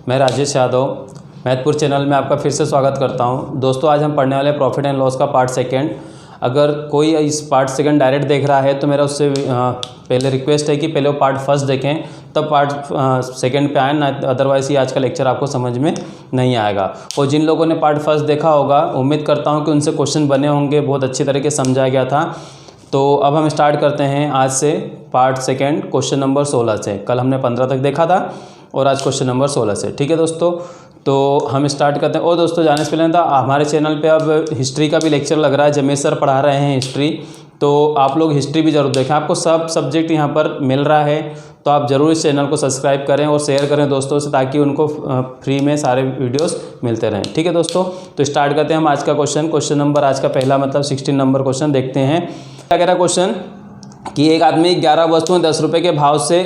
मैं राजेश यादव मैथपुर चैनल में आपका फिर से स्वागत करता हूं। दोस्तों आज हम पढ़ने वाले प्रॉफिट एंड लॉस का पार्ट सेकंड। अगर कोई इस पार्ट सेकंड डायरेक्ट देख रहा है तो मेरा उससे पहले रिक्वेस्ट है कि पहले वो पार्ट फर्स्ट देखें तब पार्ट सेकंड पे आए ना, अदरवाइज़ ये आज का लेक्चर आपको समझ में नहीं आएगा। और जिन लोगों ने पार्ट फर्स्ट देखा होगा उम्मीद करता हूँ कि उनसे क्वेश्चन बने होंगे, बहुत अच्छी तरीके से समझाया गया था। तो अब हम स्टार्ट करते हैं आज से पार्ट सेकंड क्वेश्चन नंबर 16 से। कल हमने 15 तक देखा था और आज क्वेश्चन नंबर 16 से। ठीक है दोस्तों, तो हम स्टार्ट करते हैं। और दोस्तों जाने से पहले था हमारे चैनल पे अब हिस्ट्री का भी लेक्चर लग रहा है। जमेश सर पढ़ा रहे हैं हिस्ट्री, तो आप लोग हिस्ट्री भी ज़रूर देखें। आपको सब सब्जेक्ट यहाँ पर मिल रहा है, तो आप ज़रूर इस चैनल को सब्सक्राइब करें और शेयर करें दोस्तों से, ताकि उनको फ्री में सारे वीडियोस मिलते रहें। ठीक है दोस्तों, तो स्टार्ट करते हैं हम आज का क्वेश्चन नंबर आज का पहला मतलब 16 नंबर क्वेश्चन देखते हैं। क्या कह रहा क्वेश्चन कि एक आदमी 11 वस्तुएं 10 रुपये के भाव से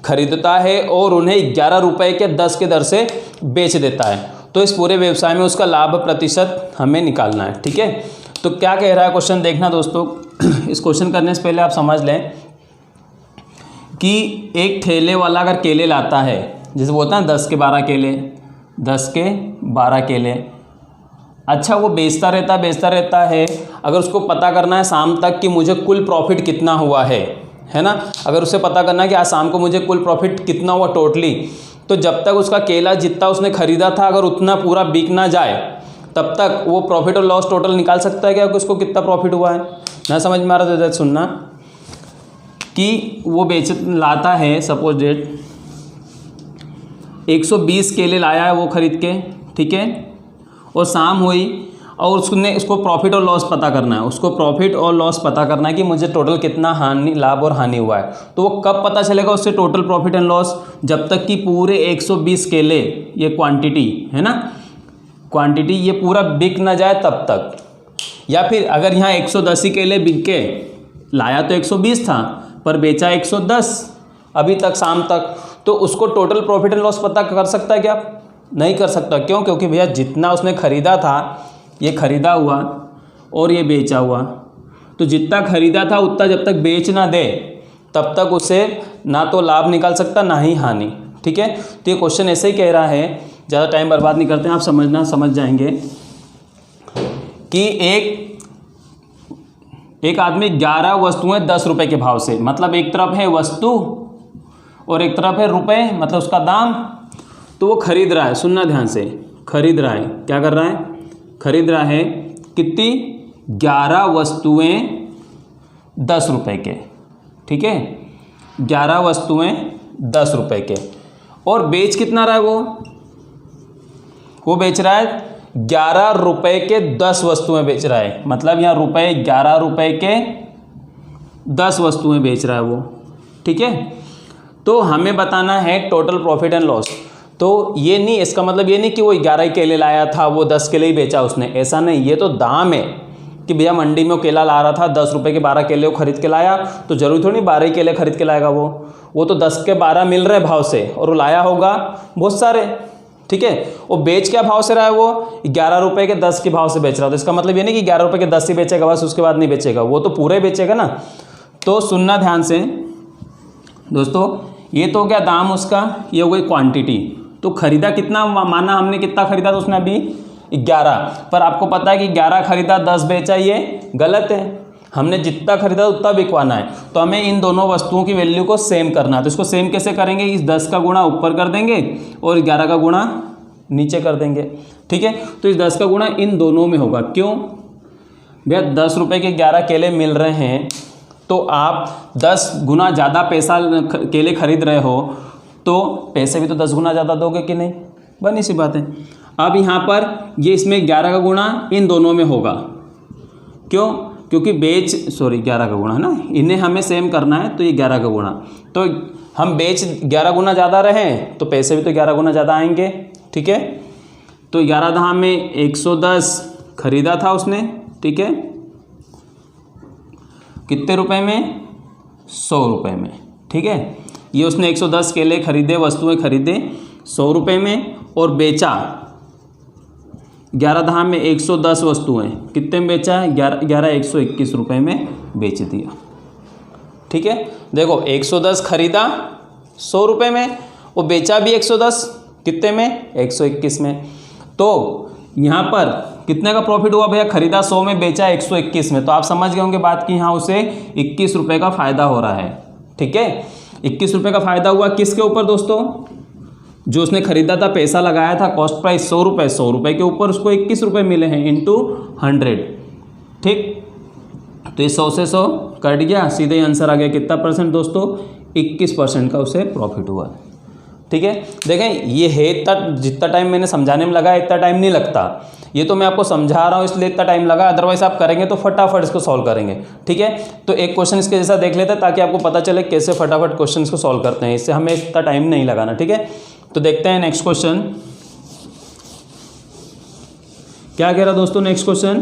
खरीदता है और उन्हें 11 रुपये के 10 के दर से बेच देता है, तो इस पूरे व्यवसाय में उसका लाभ प्रतिशत हमें निकालना है। ठीक है, तो क्या कह रहा है क्वेश्चन देखना दोस्तों। इस क्वेश्चन करने से पहले आप समझ लें कि एक ठेले वाला अगर केले लाता है, जैसे बोलता है 10 के 12 केले, 10 के 12 केले, अच्छा वो बेचता रहता है। अगर उसको पता करना है शाम तक कि मुझे कुल प्रॉफिट कितना हुआ है ना, अगर उसे पता करना है कि आज शाम को मुझे कुल प्रॉफिट कितना हुआ टोटली, तो जब तक उसका केला जितना उसने खरीदा था अगर उतना पूरा बिक ना जाए तब तक वो प्रॉफिट और लॉस टोटल निकाल सकता है क्या, कि उसको कितना प्रॉफिट हुआ है। ना समझ में आ रहा था, सुनना कि वो लाता है, सपोज डेट 120 केले लाया है वो खरीद के, ठीक है, और शाम हुई और उसको प्रॉफिट और लॉस पता करना है। उसको प्रॉफिट और लॉस पता करना है कि मुझे टोटल कितना लाभ और हानि हुआ है। तो वो कब पता चलेगा उससे टोटल प्रॉफिट एंड लॉस, जब तक कि पूरे 120 केले, ये क्वांटिटी है ना, क्वांटिटी ये पूरा बिक ना जाए तब तक। या फिर अगर यहाँ 110 ही केले बिक के, लाया तो 120 था पर बेचा 110 अभी तक शाम तक, तो उसको टोटल प्रॉफिट एंड लॉस पता कर सकता है क्या? नहीं कर सकता। क्यों? क्योंकि भैया जितना उसने खरीदा था ये खरीदा हुआ और ये बेचा हुआ, तो जितना खरीदा था उतना जब तक बेच ना दे तब तक उसे ना तो लाभ निकाल सकता ना ही हानि। ठीक है, तो ये क्वेश्चन ऐसे ही कह रहा है, ज़्यादा टाइम बर्बाद नहीं करते हैं, आप समझ जाएंगे कि एक आदमी 11 वस्तुएं 10 रुपये के भाव से, मतलब एक तरफ है वस्तु और एक तरफ है रुपए, मतलब उसका दाम, तो वो खरीद रहा है। सुनना ध्यान से, खरीद रहा है, क्या कर रहा है, खरीद रहा है कितनी, 11 वस्तुएं 10 रुपये के। ठीक है, 11 वस्तुएं 10 रुपये के, और बेच कितना रहा है वो बेच रहा है 11 रुपये के 10 वस्तुएं बेच रहा है, मतलब यहाँ 11 रुपये के 10 वस्तुएं बेच रहा है वो। ठीक है, तो हमें बताना है टोटल प्रॉफिट एंड लॉस। तो ये नहीं, इसका मतलब ये नहीं कि वो 11 केले लाया था वो 10 केले ही बेचा उसने, ऐसा नहीं। ये तो दाम है कि भैया मंडी में वो केला ला रहा था 10 रुपये के 12 केले वो खरीद के लाया, तो जरूरी थोड़ी 12 केले खरीद के लाएगा वो तो 10 के 12 मिल रहे भाव से और वो लाया होगा बहुत सारे। ठीक है, वो बेच क्या भाव से रहा है, वो 11 रुपये के 10 के भाव से बेच रहा है। तो इसका मतलब ये नहीं कि 11 रुपये के 10 ही बेचेगा बस, उसके बाद नहीं बेचेगा, वो तो पूरे बेचेगा ना। तो सुनना ध्यान से दोस्तों, ये तो हो गया दाम उसका, ये हो गई क्वांटिटी। तो खरीदा कितना, माना हमने कितना खरीदा, तो उसने अभी 11, पर आपको पता है कि 11 खरीदा 10 बेचा, ये गलत है। हमने जितना खरीदा उतना बिकवाना है, तो हमें इन दोनों वस्तुओं की वैल्यू को सेम करना है। तो इसको सेम कैसे करेंगे, इस 10 का गुणा ऊपर कर देंगे और 11 का गुणा नीचे कर देंगे। ठीक है, तो इस 10 का गुणा इन दोनों में होगा। क्यों भैया, 10 रुपये के 11 केले मिल रहे हैं, तो आप 10 गुना ज़्यादा पैसा केले खरीद रहे हो, तो पैसे भी तो 10 गुना ज़्यादा दोगे कि नहीं, बनी सी बात है। अब यहाँ पर ये इसमें 11 का गुणा इन दोनों में होगा। क्यों? क्योंकि 11 का गुणा है ना, इन्हें हमें सेम करना है, तो ये 11 का गुणा, तो हम 11 गुना ज़्यादा रहे तो पैसे भी तो 11 गुना ज़्यादा आएंगे। ठीक है, तो 11 दहा में 110 खरीदा था उसने, ठीक है, कितने रुपए में, 100 रुपये में। ठीक है, ये उसने 110 केले खरीदे, वस्तुएं खरीदे 100 रुपये में, और बेचा 11 दहा में 110 वस्तुएं कितने में बेचा है, 121 रुपये में बेच दिया। ठीक है, देखो 110 खरीदा 100 रुपये में, वो बेचा भी 110, कितने में? 121 में। तो यहाँ पर कितने का प्रॉफिट हुआ भैया? खरीदा 100 में, बेचा 121 में। तो आप समझ गए होंगे बात कि यहाँ उसे 21 रुपये का फ़ायदा हो रहा है। ठीक है, 21 रुपये का फ़ायदा हुआ किसके ऊपर दोस्तों? जो उसने खरीदा था, पैसा लगाया था, कॉस्ट प्राइस 100 रुपये, 100 रुपये के ऊपर उसको 21 रुपये मिले हैं इंटू 100। ठीक, तो ये 100 से 100 कट गया, सीधे आंसर आ गया कितना परसेंट दोस्तों? 21% का उसे प्रॉफिट हुआ। ठीक है, देखें ये है इतना, जितना टाइम मैंने समझाने में लगा इतना टाइम नहीं लगता। ये तो मैं आपको समझा रहा हूँ इसलिए इतना टाइम लगा, अदरवाइज आप करेंगे तो फटाफट इसको सॉल्व करेंगे। ठीक है, तो एक क्वेश्चन इसके जैसा देख लेते हैं ताकि आपको पता चले कैसे फटाफट क्वेश्चन को सॉल्व करते हैं, इससे हमें इतना टाइम नहीं लगाना। ठीक है, तो देखते हैं नेक्स्ट क्वेश्चन क्या कह रहा दोस्तों। नेक्स्ट क्वेश्चन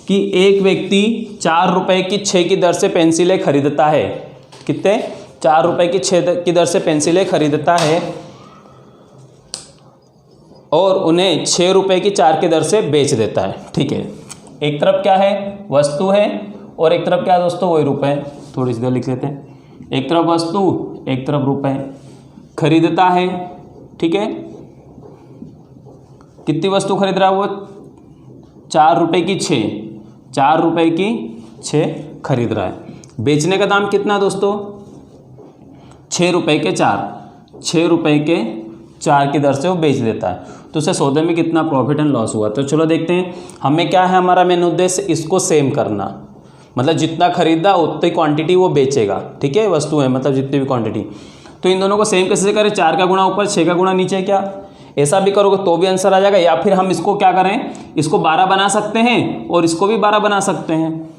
कि एक व्यक्ति 4 रुपये की 6 की दर से पेंसिलें खरीदता है। कितने? 4 रुपये की 6 की दर से पेंसिलें खरीदता है और उन्हें 6 रुपये की 4 की दर से बेच देता है। ठीक है, एक तरफ क्या है? वस्तु है, और एक तरफ क्या है दोस्तों? वही रुपए। थोड़ी सी लिख लेते हैं, एक तरफ वस्तु, एक तरफ रुपए। खरीदता है, ठीक है, कितनी वस्तु खरीद रहा है वो? 4 रुपये की 6, 4 रुपये की 6 खरीद रहा है। बेचने का दाम कितना दोस्तों? 6 रुपये के 4, 6 रुपये के 4 की दर से वो बेच देता है। तो उसे सौदे में कितना प्रॉफिट एंड लॉस हुआ? तो चलो देखते हैं। हमें क्या है, हमारा मेन उद्देश्य इसको सेम करना, मतलब जितना खरीदा उतनी क्वांटिटी वो बेचेगा। ठीक है, वस्तु है मतलब जितनी भी क्वांटिटी। तो इन दोनों को सेम कैसे करें? 4 का गुणा ऊपर, 6 का गुणा नीचे। क्या ऐसा भी करोगे तो भी आंसर आ जाएगा, या फिर हम इसको क्या करें, इसको 12 बना सकते हैं और इसको भी 12 बना सकते हैं।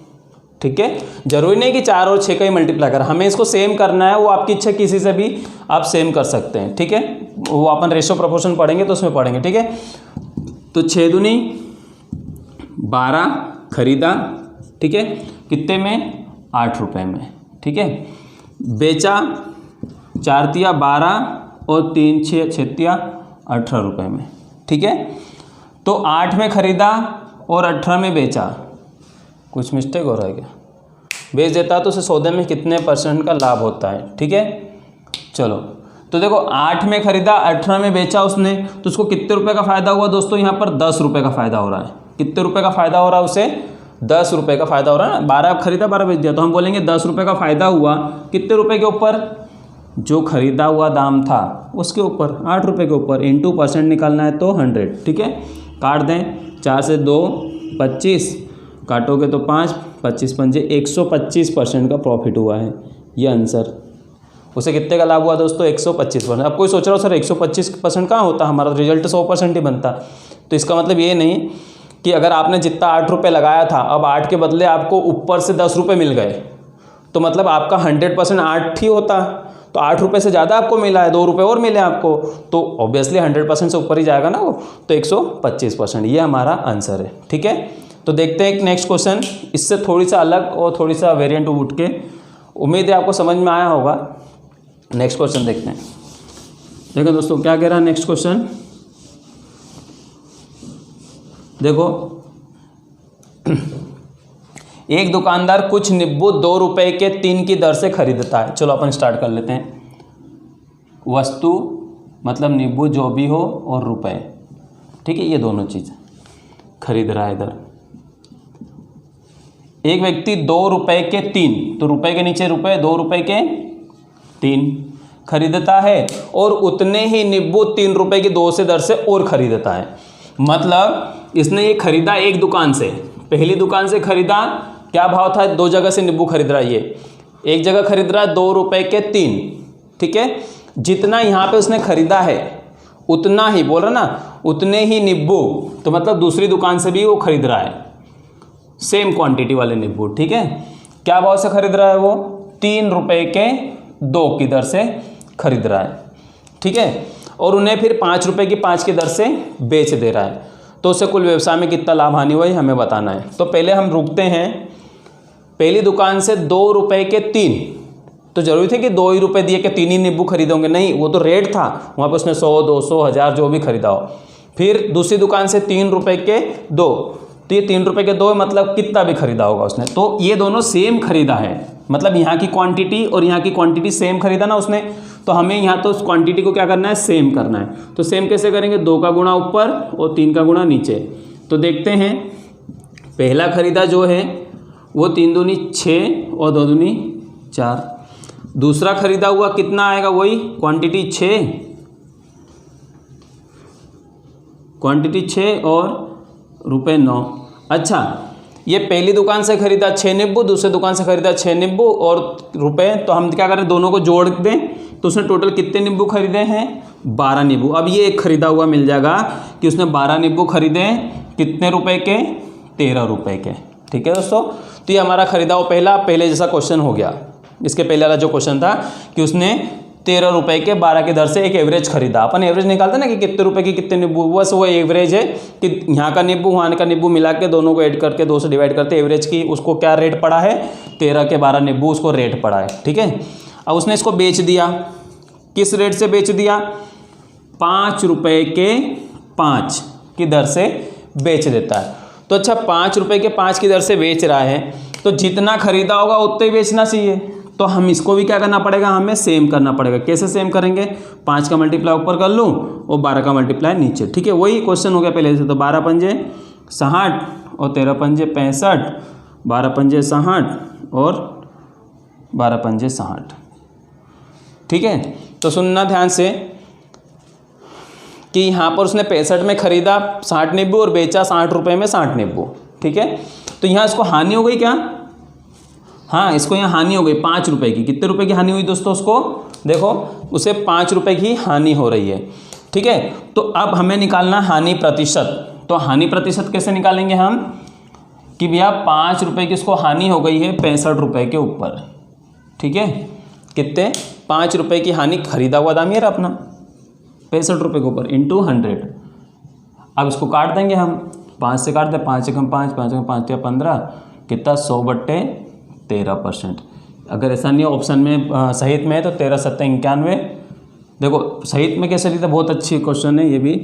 ठीक है, जरूरी नहीं कि 4 और 6 का ही मल्टीप्लाई करें, हमें इसको सेम करना है। वो आपकी इच्छा, किसी से भी आप सेम कर सकते हैं। ठीक है, वो अपन रेशो प्रोपोर्शन पढ़ेंगे तो उसमें पढ़ेंगे। ठीक है, तो 6 दूनी 12 खरीदा, ठीक है, कितने में? 8 रुपये में। ठीक है, बेचा 4 तिया 12 और 3 6 तिया 18 रुपये में। ठीक है, तो 8 में खरीदा और 18 में बेचा। कुछ मिस्टेक हो रहा है क्या? बेच देता तो उसे सौदे में कितने % का लाभ होता है? ठीक है, चलो तो देखो 8 में खरीदा, 18 में बेचा उसने, तो उसको कितने रुपए का फ़ायदा हुआ दोस्तों? यहाँ पर 10 रुपये का फ़ायदा हो रहा है। कितने रुपए का फ़ायदा हो रहा है उसे? 10 रुपये का फ़ायदा हो रहा है ना। 12 खरीदा, 12 बेच दिया, तो हम बोलेंगे 10 रुपये का फ़ायदा हुआ। कितने रुपए के ऊपर? जो खरीदा हुआ दाम था उसके ऊपर, 8 रुपये के ऊपर। इंटू % निकालना है तो 100। ठीक है, काट दें, 4 से 2 25, काटोगे तो 5, 25 पंजे 125% का प्रॉफिट हुआ है। ये आंसर। उसे कितने का लाभ हुआ दोस्तों? 125%। अब कोई सोच रहा हो सर 125% कहाँ होता, हमारा रिजल्ट 100% ही बनता। तो इसका मतलब ये नहीं कि अगर आपने जितना 8 रुपये लगाया था, अब 8 के बदले आपको ऊपर से 10 रुपये मिल गए, तो मतलब आपका 100% 8 ही होता। तो 8 रुपये से ज़्यादा आपको मिला है, 2 रुपये और मिले आपको, तो ऑब्वियसली 100% से ऊपर ही जाएगा ना वो, तो 125%। ये हमारा आंसर है। ठीक है, तो देखते हैं एक नेक्स्ट क्वेश्चन, इससे थोड़ी सा अलग और थोड़ी सा वेरिएंट उठ के। उम्मीद है आपको समझ में आया होगा। नेक्स्ट क्वेश्चन देखते हैं। देखो दोस्तों क्या कह रहा है नेक्स्ट क्वेश्चन, देखो एक दुकानदार कुछ नींबू 2 रुपये के 3 की दर से खरीदता है। चलो अपन स्टार्ट कर लेते हैं। वस्तु मतलब नींबू जो भी हो और रुपए, ठीक है, ये दोनों चीज़ खरीद रहा है इधर। एक व्यक्ति 2 रुपये के 3, तो रुपए के नीचे रुपए, 2 रुपये के 3 खरीदता है और उतने ही नींबू 3 रुपये की 2 से दर से और खरीदता है। मतलब इसने ये खरीदा एक दुकान से, पहली दुकान से खरीदा, क्या भाव था? 2 जगह से नींबू खरीद रहा है। ये एक जगह खरीद रहा है 2 रुपये के 3, ठीक है। जितना यहाँ पे उसने खरीदा है उतना ही, बोल रहा ना, उतने ही नींबू, तो मतलब दूसरी दुकान से भी वो खरीद रहा है सेम क्वांटिटी वाले नींबू, ठीक है। क्या भाव से खरीद रहा है वो? 3 रुपये के 2 की दर से खरीद रहा है, ठीक है। और उन्हें फिर 5 रुपये की 5 की दर से बेच दे रहा है। तो उससे कुल व्यवसाय में कितना लाभ हानि हुआ है हमें बताना है। तो पहले हम रुकते हैं, पहली दुकान से 2 रुपये के 3, तो जरूरी थे कि 2 ही रुपये दिए कि 3 ही नींबू खरीदोगे? नहीं, वो तो रेट था, वहाँ पर उसने 100, 200, 1000 जो भी खरीदा हो। फिर दूसरी दुकान से 3 रुपये के 2, तो ये 3 रुपये के 2 मतलब कितना भी खरीदा होगा उसने, तो ये दोनों सेम खरीदा है। मतलब यहाँ की क्वांटिटी और यहाँ की क्वांटिटी सेम खरीदा ना उसने, तो हमें यहाँ तो उस क्वांटिटी को क्या करना है, सेम करना है। तो सेम कैसे करेंगे, 2 का गुणा ऊपर और 3 का गुणा नीचे। तो देखते हैं, पहला खरीदा जो है वो 3 दूनी 6 और 2 दूनी 4। दूसरा खरीदा हुआ कितना आएगा, वही क्वांटिटी 6, क्वांटिटी 6 और रुपये 9। अच्छा, ये पहली दुकान से खरीदा 6 नींबू, दूसरे दुकान से खरीदा 6 नींबू और रुपए, तो हम क्या करें, दोनों को जोड़ दें तो उसने टोटल कितने नींबू खरीदे हैं, 12 नींबू। अब ये एक खरीदा हुआ मिल जाएगा कि उसने 12 नींबू खरीदे, कितने रुपए के, 13 रुपए के। ठीक है दोस्तों, तो ये हमारा खरीदा हुआ पहले जैसा क्वेश्चन हो गया। इसके पहले वाला जो क्वेश्चन था कि उसने 13 रुपए के 12 की दर से एक एवरेज खरीदा। अपन एवरेज निकालते ना कि कितने रुपए की कितने नींबू, बस वो एवरेज है कि यहाँ का नींबू वहाँ का नींबू मिला के दोनों को ऐड करके 2 से डिवाइड करते एवरेज की, उसको क्या रेट पड़ा है, 13 के 12 नींबू उसको रेट पड़ा है। ठीक है, अब उसने इसको बेच दिया, किस रेट से बेच दिया, 5 रुपए के 5 की दर से बेच देता है। तो अच्छा, 5 रुपए के 5 की दर से बेच रहा है, तो जितना खरीदा होगा उतना ही बेचना चाहिए। तो हम इसको भी क्या करना पड़ेगा, हमें सेम करना पड़ेगा। कैसे सेम करेंगे, 5 का मल्टीप्लाई ऊपर कर लूँ और 12 का मल्टीप्लाई नीचे। ठीक है, वही क्वेश्चन हो गया पहले से। तो 12 पंजे 60 और 13 पंजे 65, 12 पंजे 60 और 12 पंजे 60। ठीक है, तो सुनना ध्यान से कि यहाँ पर उसने 65 में खरीदा 60 नींबू और बेचा 60 रुपये में 60 नींबू। ठीक है, तो यहाँ इसको हानि हो गई क्या, हाँ इसको यहाँ हानि हो गई 5 रुपये की। कितने रुपए की हानि हुई दोस्तों, उसको देखो, उसे 5 रुपये की हानि हो रही है। ठीक है, तो अब हमें निकालना हानि प्रतिशत। तो हानि प्रतिशत कैसे निकालेंगे हम, कि भैया 5 रुपये की उसको हानि हो गई है 65 रुपये के ऊपर। ठीक है, कितने, 5 रुपये की हानि, खरीदा हुआ दाम ये रहा अपना 65 रुपये के ऊपर इंटू 100। अब इसको काट देंगे हम, 5 से काट दें, 5 एकम 5, 5 एकम 5 या 15, कितना, 100/13%। अगर ऐसा नहीं है ऑप्शन में सहित में है तो 13 7 91। देखो सहित में कैसे लिखते, बहुत अच्छी क्वेश्चन है ये भी।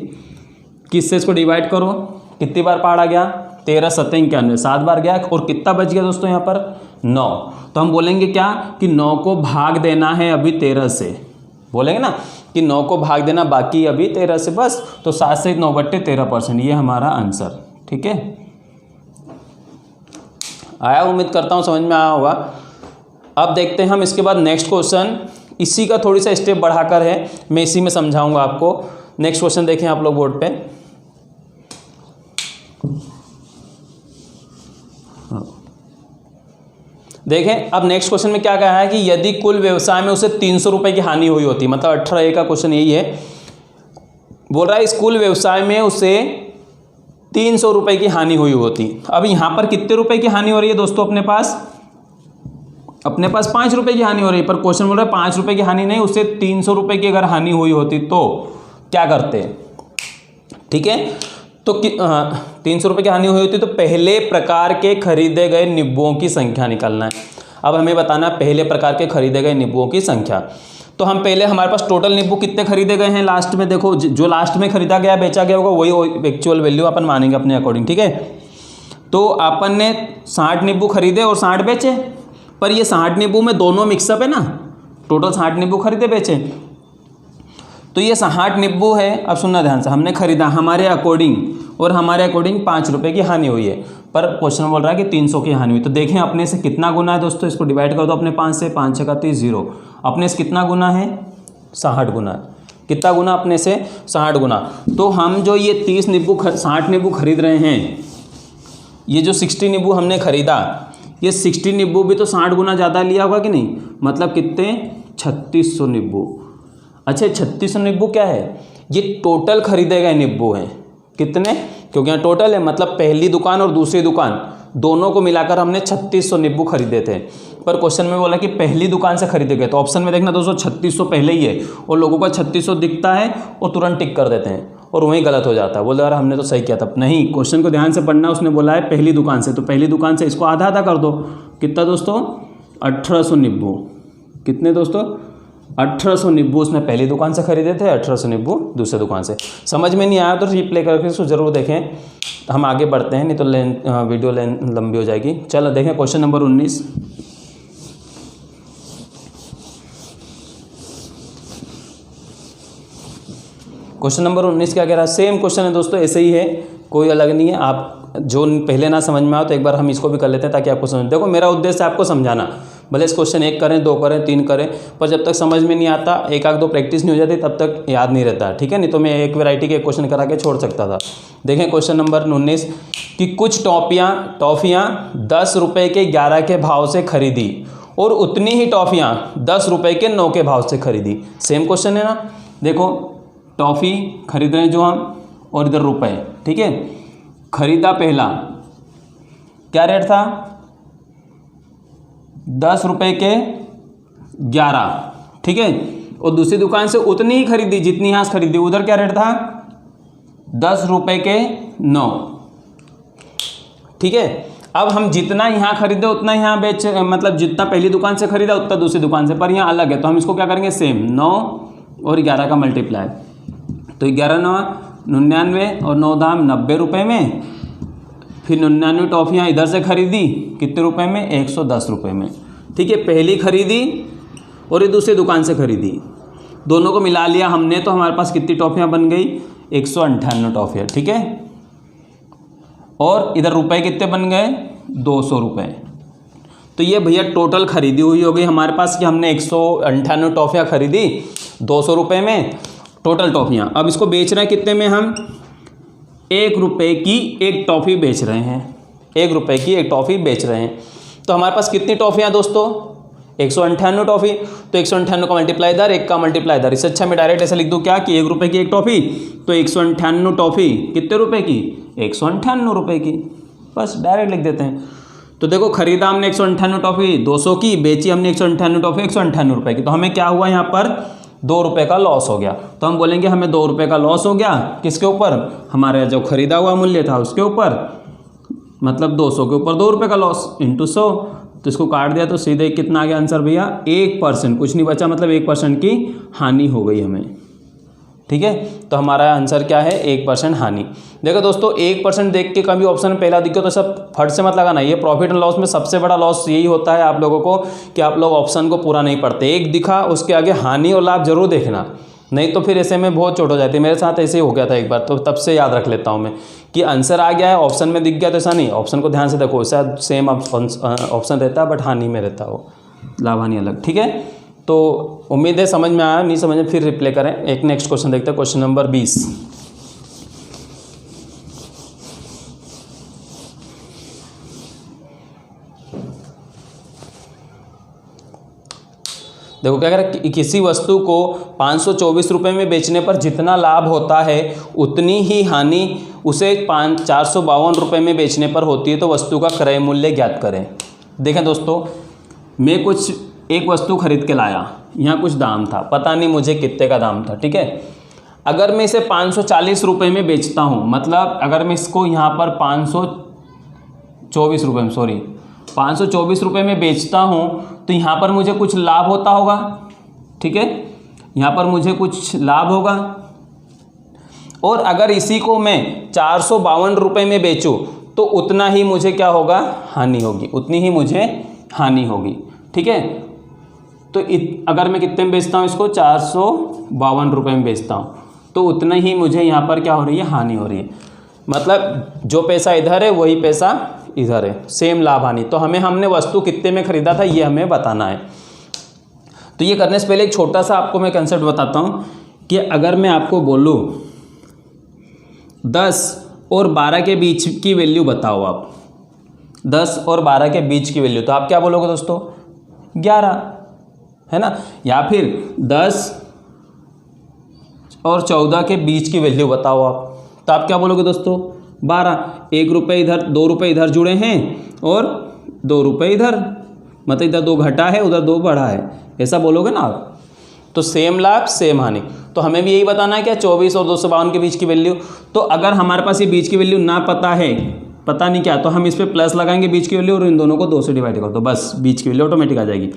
किससे इसको डिवाइड करो, कितनी बार पार आ गया, 13 7 91, 7 बार गया और कितना बच गया दोस्तों यहाँ पर, 9। तो हम बोलेंगे क्या कि 9 को भाग देना है अभी 13 से, बोलेंगे ना कि 9 को भाग देना बाकी अभी 13 से, बस। तो 7 से 9/13%, ये हमारा आंसर। ठीक है, आया, उम्मीद करता हूँ समझ में आया होगा। अब देखते हैं हम इसके बाद नेक्स्ट क्वेश्चन, इसी का थोड़ी सा स्टेप बढ़ाकर है, मैं इसी में समझाऊंगा आपको। नेक्स्ट क्वेश्चन देखें आप लोग बोर्ड पे। देखें, अब नेक्स्ट क्वेश्चन में क्या कहा है कि यदि कुल व्यवसाय में उसे 300 रुपये की हानि हुई होती, मतलब 18A का क्वेश्चन यही है, बोल रहा है इस कुल व्यवसाय में उसे 300 रुपये की हानि हुई होती। अब यहाँ पर कितने रुपए की हानि हो रही है दोस्तों, अपने पास 5 रुपये की हानि हो रही है, पर क्वेश्चन बोल रहा है 5 रुपये की हानि नहीं, उससे 300 रुपये की अगर हानि हुई होती तो क्या करते। ठीक है, तो 300 रुपये की हानि हुई होती तो पहले प्रकार के खरीदे गए नींबुओं की संख्या निकालना है। अब हमें बताना है पहले प्रकार के खरीदे गए नींबुओं की संख्या। तो हम पहले, हमारे पास टोटल नींबू कितने खरीदे गए हैं लास्ट में, देखो जो लास्ट में खरीदा गया बेचा गया होगा वही एक्चुअल वैल्यू अपन मानेंगे अपने अकॉर्डिंग। ठीक है, तो अपन ने 60 नींबू खरीदे और 60 बेचे, पर ये 60 नींबू में दोनों मिक्सअप है ना, टोटल 60 नींबू खरीदे बेचे, तो ये 60 नींबू है। अब सुनना ध्यान से, हमने खरीदा हमारे अकॉर्डिंग, और हमारे अकॉर्डिंग 5 रुपये की हानि हुई है, पर क्वेश्चन बोल रहा है कि 300 की हानि हुई। तो देखें अपने से कितना गुना है दोस्तों, इसको डिवाइड कर दो अपने 5 से, 5 6 का 30, 0। अपने से कितना गुना है, 60 गुना। कितना गुना, अपने से 60 गुना। तो हम जो ये 60 नींबू खरीद रहे हैं, ये जो 60 नींबू हमने खरीदा, ये 60 नींबू भी तो 60 गुना ज़्यादा लिया होगा कि नहीं, मतलब कितने, 3600 नींबू। अच्छा, 3600 नींबू क्या है, ये टोटल खरीदे गए नींबू हैं। कितने, क्योंकि यहाँ टोटल है, मतलब पहली दुकान और दूसरी दुकान दोनों को मिलाकर हमने 3600 नींबू खरीदे थे, पर क्वेश्चन में बोला कि पहली दुकान से खरीदे गए। तो ऑप्शन में देखना दोस्तों 3600 पहले ही है, और लोगों का 3600 दिखता है और तुरंत टिक कर देते हैं, और वहीं गलत हो जाता है, बोले यार हमने तो सही किया था। नहीं, क्वेश्चन को ध्यान से पढ़ना, उसने बोला है पहली दुकान से, तो पहली दुकान से इसको आधा आधा कर दो। कितना दोस्तों, 1800 नींबू। कितने दोस्तों, 1800 नींबू उसने पहली दुकान से खरीदे थे, 1800 नींबू दूसरी दुकान से। समझ में नहीं आया तो रिप्ले करके इसको जरूर देखें। हम आगे बढ़ते हैं, नहीं तो वीडियो लंबी हो जाएगी। चलो देखें क्वेश्चन नंबर 19। क्वेश्चन नंबर 19 क्या कह रहा है, सेम क्वेश्चन है दोस्तों, ऐसे ही है, कोई अलग नहीं है। आप जो पहले ना समझ में आओ तो एक बार हम इसको भी कर लेते हैं ताकि आपको समझ। देखो मेरा उद्देश्य आपको समझाना, भले इस क्वेश्चन 1 करें, 2 करें, 3 करें, पर जब तक समझ में नहीं आता, एक आध दो प्रैक्टिस नहीं हो जाती तब तक याद नहीं रहता, ठीक है। नहीं तो मैं एक वैरायटी के क्वेश्चन करा के छोड़ सकता था। देखें क्वेश्चन नंबर 19 कि कुछ टॉफ़ियाँ 10 रुपये के 11 के भाव से खरीदी और उतनी ही टॉफ़ियाँ 10 रुपये के 9 के भाव से खरीदी। सेम क्वेश्चन है ना। देखो टॉफ़ी खरीद रहे हैं जो हम, और इधर रुपए, ठीक है। खरीदा पहला क्या रेट था, 10 रुपये के 11, ठीक है। और दूसरी दुकान से उतनी ही खरीदी जितनी यहाँ से खरीदी, उधर क्या रेट था, 10 रुपये के 9, ठीक है। अब हम जितना यहाँ खरीदे उतना यहाँ बेच, मतलब जितना पहली दुकान से खरीदा उतना दूसरी दुकान से, पर यहाँ अलग है, तो हम इसको क्या करेंगे, सेम 9 और 11 का मल्टीप्लाई, तो 11 9 99 और 9 दाम 90 रुपये में। फिर 99 टॉफ़ियाँ इधर से खरीदी कितने रुपए में, 110 रुपये में, ठीक है। पहली खरीदी और ये दूसरी दुकान से खरीदी, दोनों को मिला लिया हमने, तो हमारे पास कितनी टॉफ़ियाँ बन गई, 158 टॉफ़ियाँ, ठीक है। और इधर रुपए कितने बन गए, 200 रुपये। तो ये भैया टोटल खरीदी हुई हो गई हमारे पास कि हमने 158 टॉफ़ियाँ खरीदी 200 रुपये में, टोटल टॉफ़ियाँ। अब इसको बेच रहे हैं कितने में, हम 1 रुपये की एक टॉफ़ी बेच रहे हैं, 1 रुपये की एक टॉफ़ी बेच रहे हैं। तो हमारे पास कितनी टॉफ़ियाँ दोस्तों, 158 टॉफ़ी। तो 158 का मल्टीप्लाई इधर, 1 का मल्टीप्लाई इधर। इससे अच्छा मैं डायरेक्ट ऐसा लिख दूँ क्या कि 1 रुपये की एक टॉफ़ी, तो 158 टॉफ़ी कितने रुपए की, 158 रुपये की, बस डायरेक्ट लिख देते हैं। तो देखो खरीदा हमने 158 टॉफ़ी 200 की, बेची हमने 158 टॉफ़ी 158 रुपये की, तो हमें क्या हुआ यहाँ पर, 2 रुपये का लॉस हो गया। तो हम बोलेंगे हमें 2 रुपये का लॉस हो गया, किसके ऊपर, हमारे जो खरीदा हुआ मूल्य था उसके ऊपर, मतलब 200 के ऊपर 2 रुपये का लॉस इंटू 100। तो इसको काट दिया तो सीधे कितना आ गया आंसर भैया, 1%, कुछ नहीं बचा, मतलब 1% की हानि हो गई हमें, ठीक है। तो हमारा आंसर क्या है, 1% हानि। देखो दोस्तों 1% देख के कभी ऑप्शन में पहला दिखे तो सब फट से मत लगाना। ये प्रॉफिट एंड लॉस में सबसे बड़ा लॉस यही होता है आप लोगों को कि आप लोग ऑप्शन को पूरा नहीं पढ़ते। एक दिखा उसके आगे हानि और लाभ जरूर देखना, नहीं तो फिर ऐसे में बहुत चोट हो जाती है। मेरे साथ ऐसे ही हो गया था एक बार, तो तब से याद रख लेता हूँ मैं कि आंसर आ गया है ऑप्शन में दिख गया तो ऐसा नहीं, ऑप्शन को ध्यान से देखो, शायद सेम ऑप्शन रहता है बट हानि में रहता हो, लाभ हानि अलग, ठीक है। तो उम्मीद है समझ में आया, नहीं समझ में फिर रिप्लाई करें। एक नेक्स्ट क्वेश्चन देखते हैं, क्वेश्चन नंबर 20। देखो क्या कह रहा है, किसी वस्तु को 524 रुपये में बेचने पर जितना लाभ होता है उतनी ही हानि उसे 452 रुपये में बेचने पर होती है, तो वस्तु का क्रय मूल्य ज्ञात करें। देखें दोस्तों, मैं कुछ एक वस्तु खरीद के लाया, यहाँ कुछ दाम था, पता नहीं मुझे कितने का दाम था, ठीक है। अगर मैं इसे 540 रुपये में बेचता हूँ, मतलब अगर मैं इसको यहाँ पर 524 रुपये में, सॉरी 524 रुपये में बेचता हूँ, तो यहाँ पर मुझे कुछ लाभ होता होगा, ठीक है, यहाँ पर मुझे कुछ लाभ होगा। और अगर इसी को मैं 452 रुपये में बेचूँ तो उतना ही मुझे क्या होगा, हानि होगी, उतनी ही मुझे हानि होगी, ठीक है। तो अगर मैं कितने में बेचता हूँ इसको, 452 रुपये में बेचता हूँ, तो उतना ही मुझे यहाँ पर क्या हो रही है, हानि हो रही है। मतलब जो पैसा इधर है वही पैसा इधर है, सेम लाभ हानि। तो हमने वस्तु कितने में खरीदा था ये हमें बताना है। तो ये करने से पहले एक छोटा सा आपको मैं कंसेप्ट बताता हूँ कि अगर मैं आपको बोलूँ 10 और 12 के बीच की वैल्यू बताओ, आप 10 और 12 के बीच की वैल्यू, तो आप क्या बोलोगे दोस्तों, 11, है ना। या फिर 10 और 14 के बीच की वैल्यू बताओ आप, तो आप क्या बोलोगे दोस्तों, 12। 1 रुपये इधर, 2 रुपये इधर जुड़े हैं और 2 रुपये इधर, मतलब इधर 2 घटा है उधर 2 बढ़ा है, ऐसा बोलोगे ना आप। तो सेम लाभ सेम हानि। तो हमें भी यही बताना है क्या, 24 और 252 के बीच की वैल्यू। तो अगर हमारे पास ये बीच की वैल्यू ना पता है, पता नहीं क्या, तो हम इस पर प्लस लगाएंगे बीच की वैल्यू और इन दोनों को 2 से डिवाइड कर दो, बस बीच की वैल्यू ऑटोमेटिक आ जाएगी।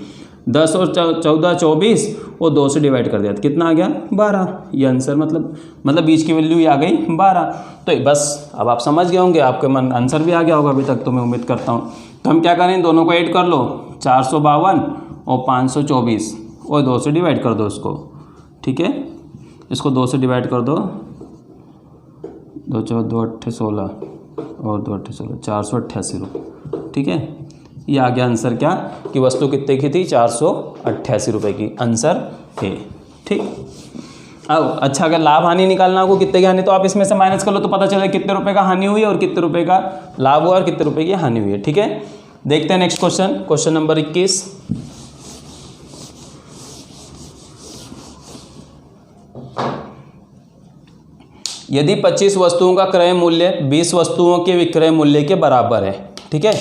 10 और 14 24 और 2 से डिवाइड कर दिया तो कितना आ गया, 12। ये आंसर मतलब बीच की वैल्यू आ गई 12। तो बस अब आप समझ गए होंगे, आपके मन आंसर भी आ गया होगा अभी तक, तो मैं उम्मीद करता हूँ। तो हम क्या करें, दोनों को ऐड कर लो, 452 और 524 और 2 से डिवाइड कर दो उसको, ठीक है। इसको 2 से डिवाइड कर दो, 2 4 2 8 16 और 2 8 16, 488 रुपये। ठीक है, ये आ गया आंसर क्या कि वस्तु कितने की थी, 488 रुपये की आंसर है। ठीक, अब अच्छा अगर लाभ हानि निकालना हो कितने की हानि, तो आप इसमें से माइनस कर लो तो पता चले कितने रुपए का हानि हुई है और कितने रुपए का लाभ हुआ और कितने रुपए की हानि हुई है। ठीक है, देखते हैं नेक्स्ट क्वेश्चन, क्वेश्चन नंबर 21। यदि 25 वस्तुओं का क्रय मूल्य 20 वस्तुओं के विक्रय मूल्य के बराबर है। ठीक है,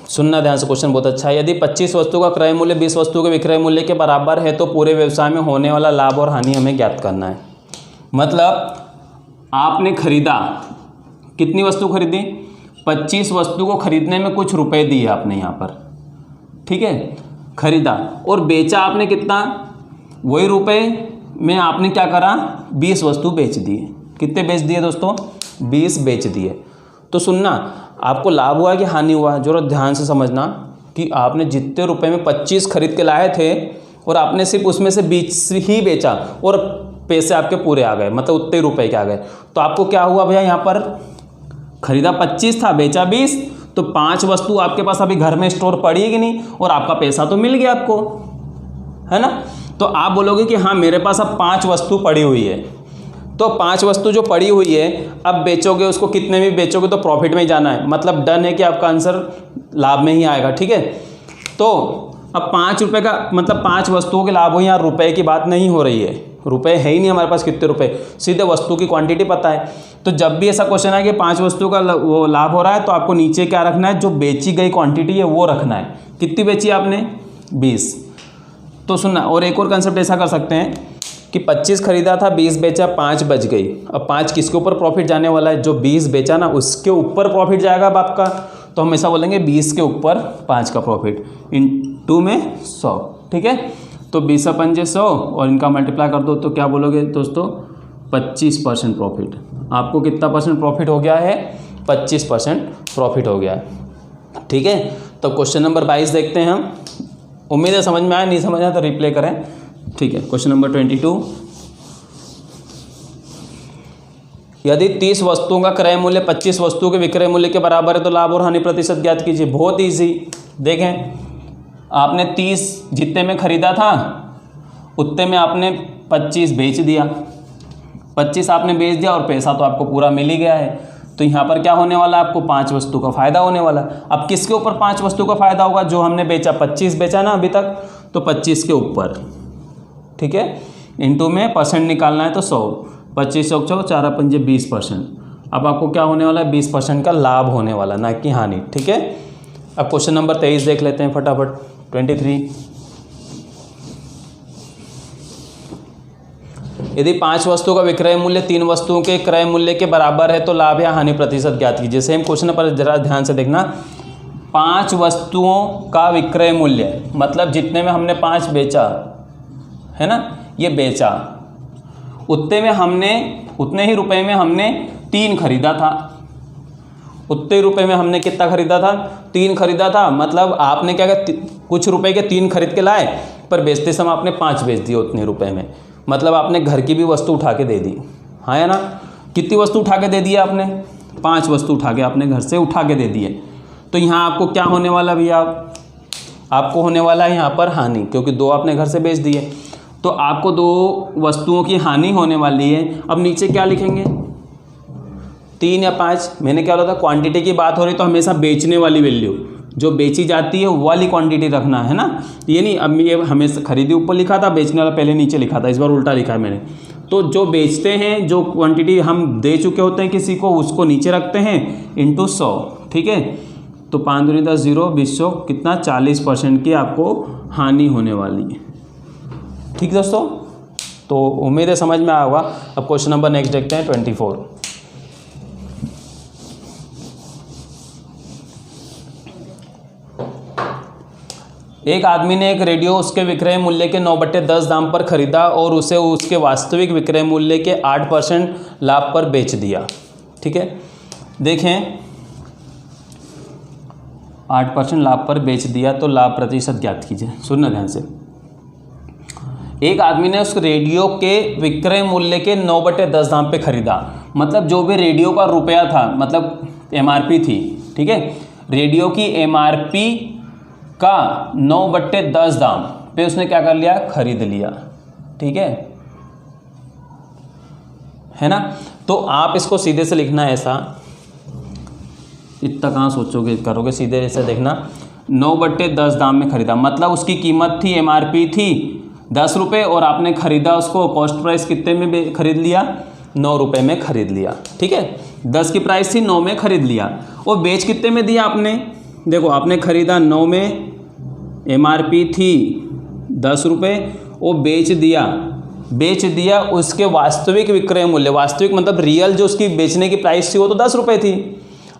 सुनना ध्यान से, क्वेश्चन बहुत अच्छा है। यदि 25 वस्तुओं का क्रय मूल्य 20 वस्तुओं के विक्रय मूल्य के बराबर है तो पूरे व्यवसाय में होने वाला लाभ और हानि हमें ज्ञात करना है। मतलब आपने खरीदा, कितनी वस्तु खरीदी, 25 वस्तु को खरीदने में कुछ रुपए दिए आपने यहाँ पर। ठीक है, खरीदा और बेचा आपने कितना, वही रुपए में आपने क्या करा, 20 वस्तु बेच दिए। कितने बेच दिए दोस्तों, 20 बेच दिए। तो सुनना, आपको लाभ हुआ कि हानि हुआ, जरूर ध्यान से समझना कि आपने जितने रुपए में 25 खरीद के लाए थे और आपने सिर्फ उसमें से 20 ही बेचा और पैसे आपके पूरे आ गए, मतलब उतने रुपए के आ गए। तो आपको क्या हुआ भैया, यहाँ पर खरीदा 25 था, बेचा 20, तो 5 वस्तु आपके पास अभी घर में स्टोर पड़ी है कि नहीं, और आपका पैसा तो मिल गया आपको, है ना। तो आप बोलोगे कि हाँ मेरे पास अब 5 वस्तु पड़ी हुई है, तो 5 वस्तु जो पड़ी हुई है अब बेचोगे उसको, कितने में बेचोगे तो प्रॉफिट में ही जाना है, मतलब डन है कि आपका आंसर लाभ में ही आएगा। ठीक है, तो अब 5 रुपये का मतलब 5 वस्तुओं के लाभ हो, यहाँ रुपए की बात नहीं हो रही है, रुपए है ही नहीं हमारे पास कितने रुपए, सीधे वस्तु की क्वांटिटी पता है। तो जब भी ऐसा क्वेश्चन है कि 5 वस्तुओं का वो लाभ हो रहा है तो आपको नीचे क्या रखना है, जो बेची गई क्वांटिटी है वो रखना है। कितनी बेची आपने, 20। तो सुनना, और एक और कंसेप्ट ऐसा कर सकते हैं कि 25 खरीदा था, 20 बेचा, 5 बच गई। अब 5 किसके ऊपर प्रॉफिट जाने वाला है, जो 20 बेचा ना उसके ऊपर प्रॉफिट जाएगा अब आपका। तो हम ऐसा बोलेंगे 20 के ऊपर 5 का प्रॉफिट, इनटू में 100। ठीक है, तो 20 पंजे 100 और इनका मल्टीप्लाई कर दो तो क्या बोलोगे दोस्तों, 25% प्रॉफिट। आपको कितना परसेंट प्रॉफिट हो गया है, 25% प्रॉफिट हो गया है। ठीक है, तो क्वेश्चन नंबर 22 देखते हैं हम। उम्मीद है समझ में आया, नहीं समझ आया तो रिप्ले करें। ठीक है, क्वेश्चन नंबर 22। यदि 30 वस्तुओं का क्रय मूल्य 25 वस्तुओं के विक्रय मूल्य के बराबर है तो लाभ और हानि प्रतिशत ज्ञात कीजिए। बहुत इजी, देखें आपने 30 जितने में खरीदा था उतने में आपने 25 बेच दिया, 25 आपने बेच दिया और पैसा तो आपको पूरा मिल ही गया है। तो यहाँ पर क्या होने वाला है, आपको 5 वस्तु का फायदा होने वाला। अब किसके ऊपर 5 वस्तु का फायदा होगा, जो हमने बेचा 25 बेचा ना अभी तक, तो 25 के ऊपर। ठीक है, इनटू में परसेंट निकालना है तो 100, 25 100 4 पंजे 20%। अब आपको क्या होने वाला है, 20% का लाभ होने वाला, ना कि हानि। ठीक है, अब क्वेश्चन नंबर 23 देख लेते हैं फटाफट। 23, यदि 5 वस्तुओं का विक्रय मूल्य 3 वस्तुओं के क्रय मूल्य के बराबर है तो लाभ या हानि प्रतिशत ज्ञात कीजिए। सेम क्वेश्चन पर जरा ध्यान से देखना, 5 वस्तुओं का विक्रय मूल्य मतलब जितने में हमने 5 बेचा है ना, ये बेचा, उतने ही रुपए में हमने 3 खरीदा था। उतने रुपए में हमने कितना खरीदा था, 3 खरीदा था। मतलब आपने क्या किया, कुछ रुपए के 3 खरीद के लाए, पर बेचते समय आपने 5 बेच दिए उतने रुपए में। मतलब आपने घर की भी वस्तु उठा के दे दी, हाँ है ना। कितनी वस्तु उठा के दे दी आपने, 5 वस्तु उठा के आपने घर से उठा के दे दिए। तो यहाँ आपको क्या होने वाला भैया, आपको होने वाला है यहाँ पर हानि, क्योंकि 2 आपने घर से बेच दिए। तो आपको 2 वस्तुओं की हानि होने वाली है। अब नीचे क्या लिखेंगे, 3 या 5। मैंने क्या बोला था, क्वांटिटी की बात हो रही तो हमेशा बेचने वाली वैल्यू जो बेची जाती है वो वाली क्वांटिटी रखना है ना, ये नहीं। अब ये हमेशा खरीदी ऊपर लिखा था, बेचने वाला पहले नीचे लिखा था, इस बार उल्टा लिखा है मैंने। तो जो बेचते हैं, जो क्वांटिटी हम दे चुके होते हैं किसी को, उसको नीचे रखते हैं इनटू 100। ठीक है, तो 5 दूनी 10 0 20 कितना 40% की आपको हानि होने वाली है। ठीक दोस्तों, तो उम्मीद है समझ में आया होगा। अब क्वेश्चन नंबर नेक्स्ट देखते हैं 24। एक आदमी ने एक रेडियो उसके विक्रय मूल्य के 9/10 दाम पर खरीदा और उसे उसके वास्तविक विक्रय मूल्य के 8% लाभ पर बेच दिया। ठीक है, देखें 8% लाभ पर बेच दिया तो लाभ प्रतिशत ज्ञात कीजिए। सुनना ध्यान से, एक आदमी ने उस रेडियो के विक्रय मूल्य के 9/10 दाम पे खरीदा। मतलब जो भी रेडियो का रुपया था, मतलब MRP थी, ठीक है, रेडियो की MRP का 9/10 दाम पे उसने क्या कर लिया, खरीद लिया। ठीक है ना। तो आप इसको सीधे से लिखना है ऐसा, इतना कहाँ सोचोगे करोगे, सीधे ऐसे देखना 9/10 दाम में खरीदा, मतलब उसकी कीमत थी, MRP थी 10 रुपये और आपने खरीदा उसको, कॉस्ट प्राइस कितने में खरीद लिया, 9 रुपये में खरीद लिया। ठीक है, 10 की प्राइस थी, 9 में खरीद लिया। और बेच कितने में दिया आपने, देखो आपने खरीदा 9 में, MRP थी 10 रुपये, वो बेच दिया उसके वास्तविक विक्रय मूल्य, वास्तविक मतलब रियल जो उसकी बेचने की प्राइस थी वो तो 10 रुपये थी।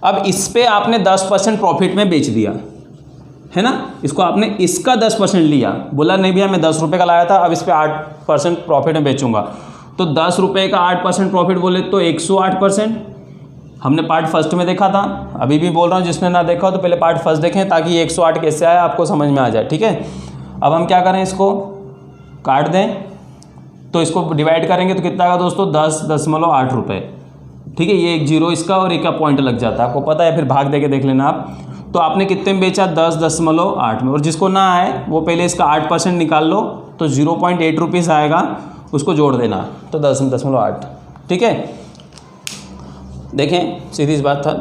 अब इस पे आपने 10% प्रॉफिट में बेच दिया, है ना, इसको आपने इसका 10% लिया, बोला नहीं भैया मैं 10 रुपये का लाया था, अब इस पे 8% प्रॉफिट में बेचूंगा। तो 10 रुपये का 8% प्रॉफिट बोले तो 108%। हमने पार्ट फर्स्ट में देखा था, अभी भी बोल रहा हूँ, जिसने ना देखा हो तो पहले पार्ट फर्स्ट देखें ताकि 108 कैसे आया आपको समझ में आ जाए। ठीक है, अब हम क्या करें, इसको काट दें, तो इसको डिवाइड करेंगे तो कितना आएगा दोस्तों, 10.8 रुपये। ठीक है, ये एक जीरो इसका और एक का पॉइंट लग जाता है, आपको पता है, फिर भाग दे के देख लेना आप। तो आपने कितने में बेचा, 10.8 में। और जिसको ना आए वो पहले इसका 8% निकाल लो, तो 0.8 रुपीज़ आएगा, उसको जोड़ देना, तो 10.8। ठीक है, देखें सीधी सी बात था,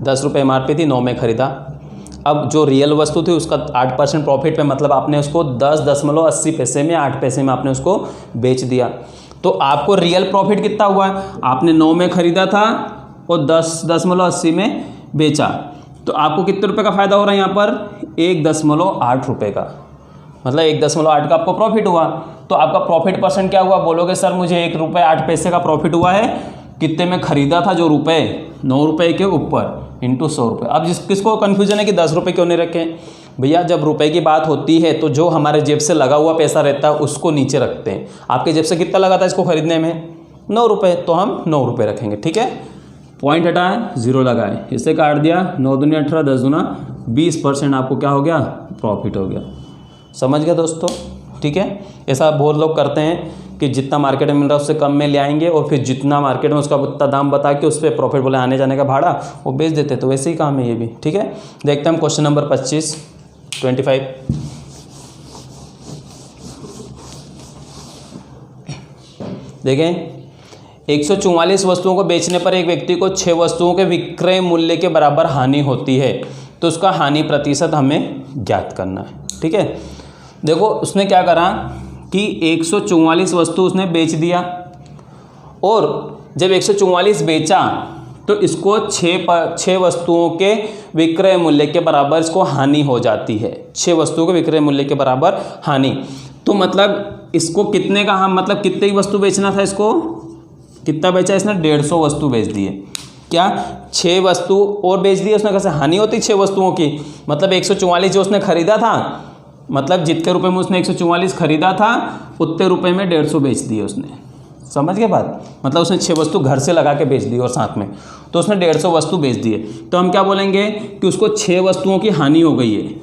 10 रुपये MRP थी, 9 में खरीदा। अब जो रियल वस्तु थी उसका 8% प्रॉफिट पे, मतलब आपने उसको 10.80 पैसे में, 8 पैसे में आपने उसको बेच दिया। तो आपको रियल प्रॉफिट कितना हुआ है, आपने 9 में खरीदा था और 10.80 में बेचा, तो आपको कितने रुपए का फ़ायदा हो रहा है यहाँ पर, 1.8 रुपये का, मतलब 1.8 का आपको प्रॉफिट हुआ। तो आपका प्रॉफिट परसेंट क्या हुआ, बोलोगे सर मुझे 1 रुपये 8 पैसे का प्रॉफिट हुआ है, कितने में खरीदा था, जो रुपए 9 रुपये के ऊपर इंटू 100 रुपये। अब किसको कन्फ्यूजन है कि 10 रुपये क्यों नहीं रखें, भैया जब रुपए की बात होती है तो जो हमारे जेब से लगा हुआ पैसा रहता है उसको नीचे रखते हैं। आपके जेब से कितना लगा था इसको खरीदने में, 9 रुपये, तो हम 9 रुपये रखेंगे। ठीक है, पॉइंट हटाएं, जीरो लगाएं, इससे काट दिया, 9 दूनी 18, 10 दूना 20%, आपको क्या हो गया, प्रॉफिट हो गया। समझ गए दोस्तों। ठीक है, ऐसा बहुत लोग करते हैं कि जितना मार्केट में मिल रहा है उससे कम में ले आएंगे और फिर जितना मार्केट में उसका उतना दाम बता के उस पर प्रॉफिट बोले आने जाने का भाड़ा वो बेच देते, तो वैसे ही काम है ये भी। ठीक है, देखते हैं हम क्वेश्चन नंबर 25। देखें, 144 वस्तुओं को बेचने पर एक व्यक्ति को 6 वस्तुओं के विक्रय मूल्य के बराबर हानि होती है, तो उसका हानि प्रतिशत हमें ज्ञात करना है। ठीक है, देखो उसने क्या करा कि 144 वस्तु उसने बेच दिया, और जब 144 बेचा तो इसको 6 वस्तुओं के विक्रय मूल्य के बराबर इसको हानि हो जाती है, 6 वस्तुओं के विक्रय मूल्य के बराबर हानि। तो मतलब इसको कितने का, हम मतलब कितने की वस्तु बेचना था, इसको कितना बेचा इसने, 150 वस्तु बेच दिए। क्या 6 वस्तु और बेच दी उसने, कैसे हानि होती 6 वस्तुओं की, मतलब 144 जो उसने खरीदा था, मतलब जितने रुपए में उसने 144 खरीदा था उतने रुपए में 150 बेच दिए उसने। समझ गए बात, मतलब उसने 6 वस्तु घर से लगा के बेच दी और साथ में, तो उसने 150 वस्तु बेच दिए। तो हम क्या बोलेंगे कि उसको 6 वस्तुओं की हानि हो गई है,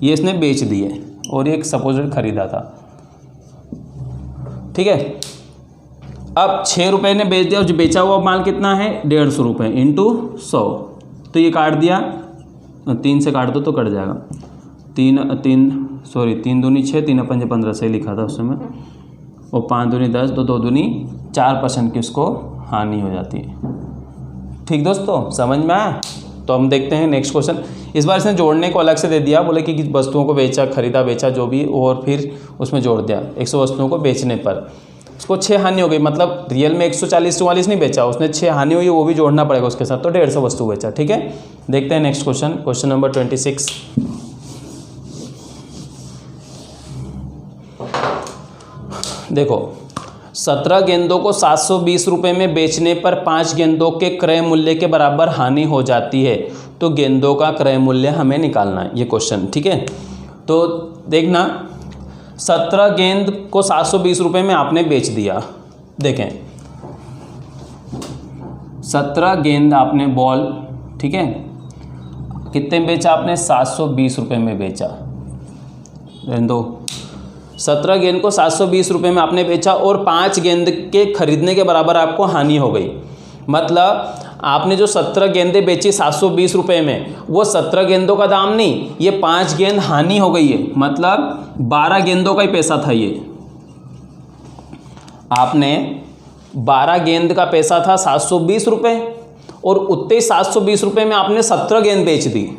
ये इसने बेच दिए और एक सपोज खरीदा था। ठीक है, अब 6 रुपये ने बेच दिया और जो बेचा हुआ माल कितना है, 150 रुपये इंटू 100, तो ये काट दिया, 3 से काट दो तो कट जाएगा, 3 दूनी 6, 3 पंजे 15 से लिखा था उस समय, और 5 दूनी 10, 2 दूनी 4% की उसको हानि हो जाती है। ठीक दोस्तों, समझ में आया। तो हम देखते हैं नेक्स्ट क्वेश्चन। इस बार इसने जोड़ने को अलग से दे दिया, बोले कि वस्तुओं को बेचा, खरीदा बेचा जो भी, और फिर उसमें जोड़ दिया 100 वस्तुओं को बेचने पर उसको 6 हानि हो गई, मतलब रियल में 140-44 नहीं बेचा उसने, 6 हानि हुई, वो भी जोड़ना पड़ेगा उसके साथ, तो 150 वस्तु बेचा। ठीक है, देखते हैं नेक्स्ट क्वेश्चन, क्वेश्चन नंबर 26। देखो, 17 गेंदों को 720 रुपये में बेचने पर 5 गेंदों के क्रय मूल्य के बराबर हानि हो जाती है, तो गेंदों का क्रय मूल्य हमें निकालना है, ये क्वेश्चन। ठीक है, तो देखना, 17 गेंद को 720 रुपये में आपने बेच दिया। देखें, 17 गेंद आपने बॉल, ठीक है, कितने में बेचा आपने, 720 रुपये में बेचा। दो 17 गेंद को 720 रुपये में आपने बेचा और 5 गेंद के खरीदने के बराबर आपको हानि हो गई। मतलब आपने जो 17 गेंदें बेची 720 रुपये में, वो 17 गेंदों का दाम नहीं, ये 5 गेंद हानि हो गई है। मतलब 12 गेंदों का ही पैसा था ये। आपने 12 गेंद का पैसा था 720 रुपये और उतने 720 रुपये में आपने 17 गेंद बेच दी।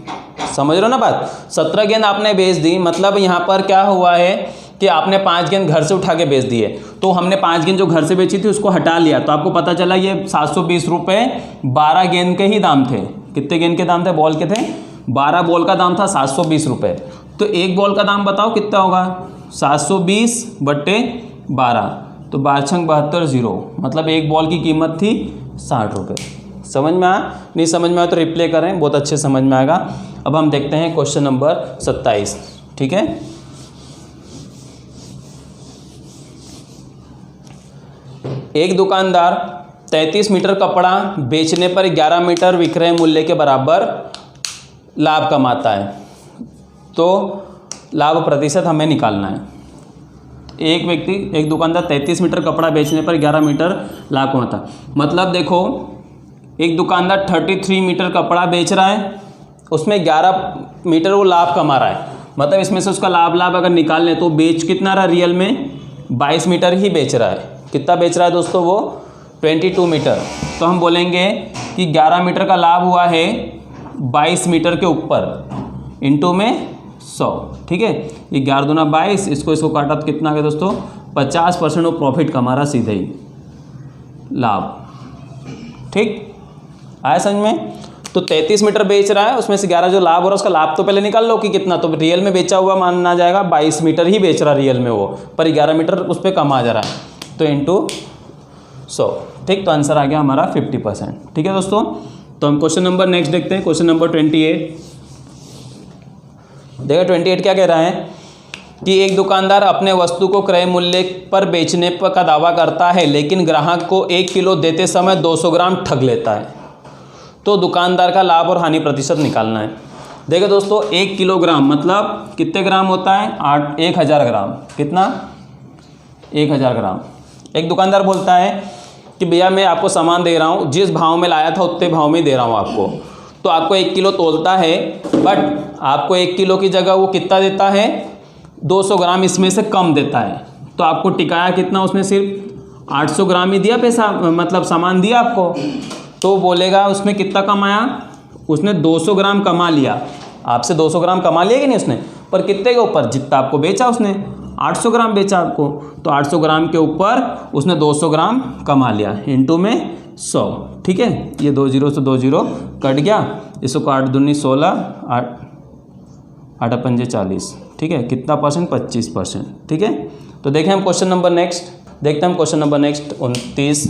समझ रहे हो ना बात? 17 गेंद आपने बेच दी, मतलब यहाँ पर क्या हुआ है कि आपने 5 गेंद घर से उठा के बेच दिए। तो हमने 5 गेंद जो घर से बेची थी उसको हटा लिया, तो आपको पता चला ये 720 रुपये 12 गेंद के ही दाम थे। कितने गेंद के दाम थे? बॉल के थे 12 बॉल का दाम था 720 रुपये। तो एक बॉल का दाम बताओ कितना होगा? 720/12, तो 12×72 0, मतलब एक बॉल की कीमत थी 60 रुपये। समझ में आया? नहीं समझ में आया तो रिप्ले करें, बहुत अच्छे समझ में आएगा। अब हम देखते हैं क्वेश्चन नंबर 27। ठीक है, एक दुकानदार 33 मीटर कपड़ा बेचने पर 11 मीटर विक्रय मूल्य के बराबर लाभ कमाता है। तो लाभ प्रतिशत हमें निकालना है। एक दुकानदार 33 मीटर कपड़ा बेचने पर 11 मीटर लाभ कमाता है। मतलब देखो, एक दुकानदार 33 मीटर कपड़ा बेच रहा है, उसमें 11 मीटर वो लाभ कमा रहा है। मतलब इसमें से उसका लाभ अगर निकाल लें तो बेच कितना रहा? रियल में 22 मीटर ही बेच रहा है। कितना बेच रहा है दोस्तों? वो 22 मीटर। तो हम बोलेंगे कि 11 मीटर का लाभ हुआ है 22 मीटर के ऊपर, इंटू में 100। ठीक है, ये 11 दूना 22, इसको काटा तो कितना आ गया दोस्तों? 50% वो प्रॉफिट कमा रहा सीधे ही, लाभ। ठीक आया समझ में? तो 33 मीटर बेच रहा है, उसमें से 11 जो लाभ हो रहा है उसका लाभ तो पहले निकाल लो कि कितना। तो रियल में बेचा हुआ माना जाएगा 22 मीटर ही बेच रहा रियल में वो, पर 11 मीटर उस पर कमा जा रहा है, तो इंटू 100। ठीक, तो आंसर आ गया हमारा 50%। ठीक है दोस्तों, तो हम क्वेश्चन नंबर नेक्स्ट देखते हैं। Question number 28। देखो 28 क्या कह रहा है कि एक दुकानदार अपने वस्तु को क्रय मूल्य पर बेचने का दावा करता है, लेकिन ग्राहक को 1 किलो देते समय 200 ग्राम ठग लेता है। तो दुकानदार का लाभ और हानि प्रतिशत निकालना है। देखो दोस्तों, 1 किलोग्राम मतलब कितने ग्राम होता है? 1000 ग्राम। कितना? 1000 ग्राम। एक दुकानदार बोलता है कि भैया मैं आपको सामान दे रहा हूँ, जिस भाव में लाया था उतने भाव में दे रहा हूँ आपको। तो आपको 1 किलो तोलता है, बट आपको 1 किलो की जगह वो कितना देता है? 200 ग्राम इसमें से कम देता है। तो आपको टिकाया कितना? उसने सिर्फ 800 ग्राम ही दिया पैसा, मतलब सामान दिया आपको। तो बोलेगा उसने कितना कमाया? उसने 200 ग्राम कमा लिया। आपसे 200 ग्राम कमा लिया कि नहीं उसने? पर कितने के ऊपर? जितना आपको बेचा उसने, 800 ग्राम बेचा आपको, तो 800 ग्राम के ऊपर उसने 200 ग्राम कमा लिया, इंटू में 100। ठीक है, ये 2 0 से 2 0 कट गया, इसको 8 दूनी 16, 8 पंजे 40। ठीक है, कितना परसेंट? 25%। ठीक है, तो देखें हम क्वेश्चन नंबर नेक्स्ट देखते हैं। हम question number next 29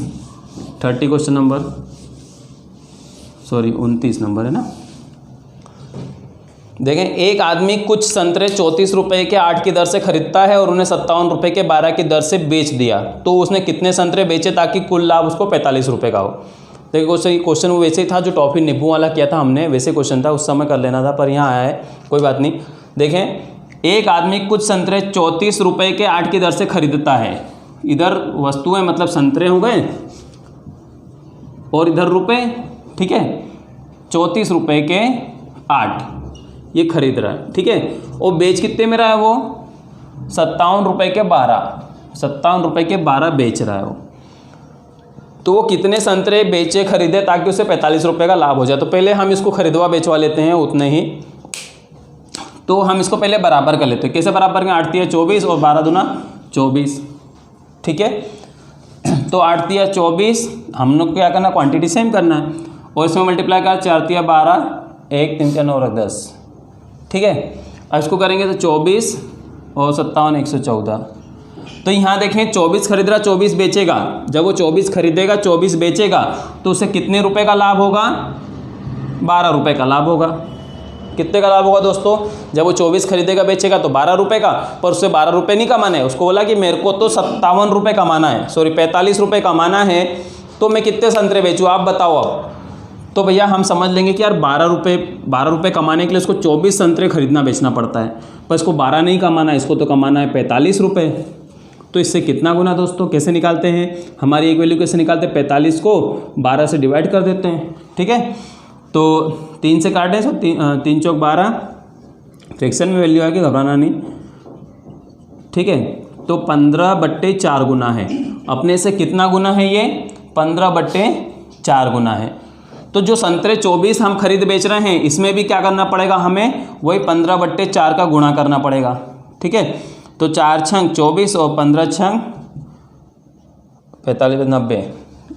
question number 29 number है ना। देखें, एक आदमी कुछ संतरे 34 रुपये के 8 की दर से खरीदता है और उन्हें 57 रुपये के 12 की दर से बेच दिया। तो उसने कितने संतरे बेचे ताकि कुल लाभ उसको 45 रुपये का हो? देखिए क्वेश्चन वो वैसे ही था जो टॉफी नींबू वाला किया था हमने, वैसे क्वेश्चन था, उस समय कर लेना था, पर यहाँ आया है, कोई बात नहीं। देखें, एक आदमी कुछ संतरे 34 रुपये के 8 की दर से खरीदता है। इधर वस्तुएं मतलब संतरे हो गए और इधर रुपए। ठीक है, 34 रुपये के 8 ये खरीद रहा है। ठीक है, और बेच कितने में रहा है वो? 57 रुपये के 12, 57 रुपये के 12 बेच रहा है वो। तो वो कितने संतरे बेचे खरीदे ताकि उसे 45 रुपये का लाभ हो जाए? तो पहले हम इसको खरीदवा बेचवा लेते हैं उतने ही। तो हम इसको पहले बराबर कर लेते हैं। कैसे बराबर में? 8 तिया 24 और 12 दूना 24। ठीक है, तो 8 तिया 24 हम लोग को क्या करना? क्वांटिटी सेम करना है, और इसमें मल्टीप्लाई कर 4 तिया 12, 1 3 9 और 10। ठीक है, अब इसको करेंगे तो 24 और 57 114। तो यहाँ देखें 24 खरीद रहा, 24 बेचेगा। जब वो 24 खरीदेगा 24 बेचेगा तो उसे कितने रुपए का लाभ होगा? 12 रुपये का लाभ होगा। कितने का लाभ होगा दोस्तों? जब वो 24 खरीदेगा बेचेगा तो 12 रुपये का, पर उससे 12 रुपये नहीं कमाना है। उसको बोला कि मेरे को तो 57 रुपये कमाना है, 45 रुपये कमाना है। तो मैं कितने संतरे बेचूँ आप बताओ? अब तो भैया हम समझ लेंगे कि यार 12 रुपये कमाने के लिए इसको 24 संतरे खरीदना बेचना पड़ता है, पर इसको 12 नहीं कमाना है, इसको तो कमाना है 45 रुपये। तो इससे कितना गुना दोस्तों कैसे निकालते हैं, हमारी एक वैल्यू कैसे निकालते हैं, 45 को 12 से डिवाइड कर देते हैं, ठीक है। तो 3 से काटें तो 3 चौक 12, फ्रैक्शन में वैल्यू आएगी, घबराना नहीं, ठीक है। तो 15/4 गुना है, अपने से कितना गुना है ये, 15/4 गुना है। तो जो संतरे 24 हम खरीद बेच रहे हैं, इसमें भी क्या करना पड़ेगा हमें, वही 15/4 का गुणा करना पड़ेगा, ठीक है। तो 4 छंग 24 और 15 छंग 45 90,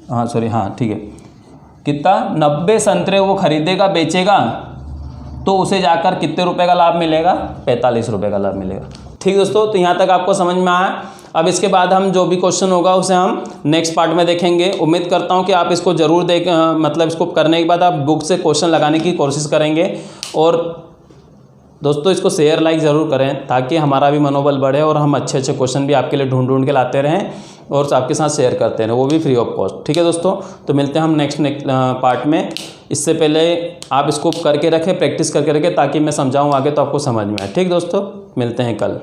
हाँ सॉरी, हाँ ठीक है, कितना 90 संतरे वो खरीदेगा बेचेगा, तो उसे जाकर कितने रुपए का लाभ मिलेगा, 45 रुपये का लाभ मिलेगा। ठीक दोस्तों, तो यहाँ तक आपको समझ में आया। अब इसके बाद हम जो भी क्वेश्चन होगा उसे हम नेक्स्ट पार्ट में देखेंगे। उम्मीद करता हूँ कि आप इसको ज़रूर मतलब इसको करने के बाद आप बुक से क्वेश्चन लगाने की कोशिश करेंगे। और दोस्तों इसको शेयर लाइक ज़रूर करें ताकि हमारा भी मनोबल बढ़े और हम अच्छे अच्छे क्वेश्चन भी आपके लिए ढूंढ के लाते रहें और आपके साथ शेयर करते रहें, वो भी फ्री ऑफ कॉस्ट। ठीक है दोस्तों, तो मिलते हैं हम नेक्स्ट पार्ट में। इससे पहले आप इसको करके रखें, प्रैक्टिस करके रखें ताकि मैं समझाऊँ आगे तो आपको समझ में आए। ठीक दोस्तों, मिलते हैं कल।